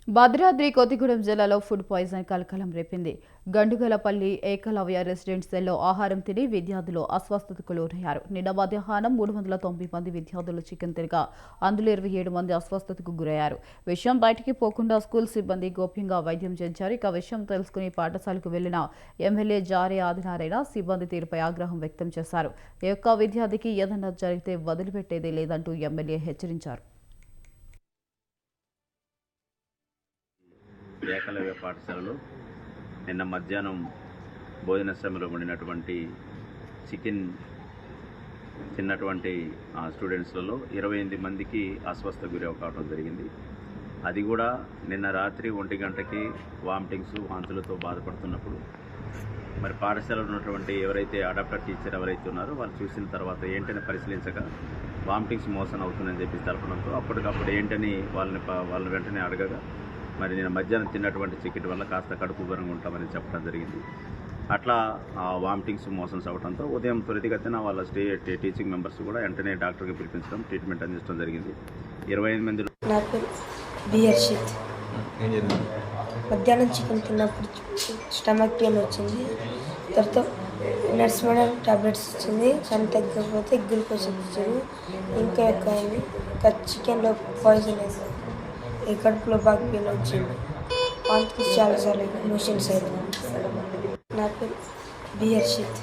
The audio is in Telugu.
భద్రాద్రి కొత్తగూడెం జిల్లాలో ఫుడ్ పాయిజన్ కలకలం రేపింది. గండుగలపల్లి ఏకలవ్య రెసిడెన్షియల్లో ఆహారం తిని విద్యార్థులు అస్వస్థతకు లోనయ్యారు. నిన్న మధ్యాహ్నం 390 మంది విద్యార్థులు చికెన్ తినగా అందులో 27 మంది అస్వస్థతకు గురయ్యారు. విషయం బయటికి పోకుండా స్కూల్ సిబ్బంది గోప్యంగా వైద్యం చేయించారు. ఇక విషయం తెలుసుకుని పాఠశాలకు వెళ్లిన ఎమ్మెల్యే జారే ఆదినారాయణ సిబ్బంది తీరుపై ఆగ్రహం వ్యక్తం చేశారు. ఈ యొక్క విద్యార్థికి ఏదన్నా జరిగితే వదిలిపెట్టేదే లేదంటూ ఎమ్మెల్యే హెచ్చరించారు. ఏకలవ్య పాఠశాలలో నిన్న మధ్యాహ్నం భోజన సమయంలో వండినటువంటి చికెన్ తిన్నటువంటి స్టూడెంట్స్లలో 28 మందికి అస్వస్థ గురి కావడం జరిగింది. అది కూడా నిన్న రాత్రి 1 గంటకి వామిటింగ్స్ వాంతులతో బాధపడుతున్నప్పుడు మరి పాఠశాలలో ఉన్నటువంటి ఎవరైతే అడాప్టర్ టీచర్ ఎవరైతే ఉన్నారో వాళ్ళు చూసిన తర్వాత ఏంటని పరిశీలించగా వామిటింగ్స్ మోషన్ అవుతుందని చెప్పి తెలపడంతో అప్పటికప్పుడు ఏంటని వాళ్ళని వెంటనే అడగగా మరి నేను మధ్యాహ్నం తిన్నటువంటి చికెన్ వల్ల కాస్త కడుపు ఉబ్బరంగా ఉంటామని చెప్పడం జరిగింది. అట్లా వామిటింగ్స్ మోషన్స్ అవడంతో ఉదయం త్వరితగతిన వాళ్ళ టీచింగ్ మెంబర్స్ కూడా వెంటనే డాక్టర్కి పిలిపించడం ట్రీట్మెంట్ అందించడం జరిగింది. 25 మంది. నా పేరు బియర్షిత్. మధ్యాహ్నం చికెన్ తిన్నప్పుడు స్టమక్ పెయిన్ వచ్చింది. తర్వాత నర్స్ మేడం టాబ్లెట్స్ ఇచ్చింది. కానీ తగ్గకపోతే గ్లూకోజ్ ఇచ్చింది. ఇంకా ఎక్కువ అయింది. ఇంకా చికెన్లో పాయిజన్ వేసింది. ఈ కడుపులో బాగా పెయిన్ వచ్చింది. వాంతికి చాలాసార్లు మోషన్స్ అయింది. నా పేరు బియర్షిత్.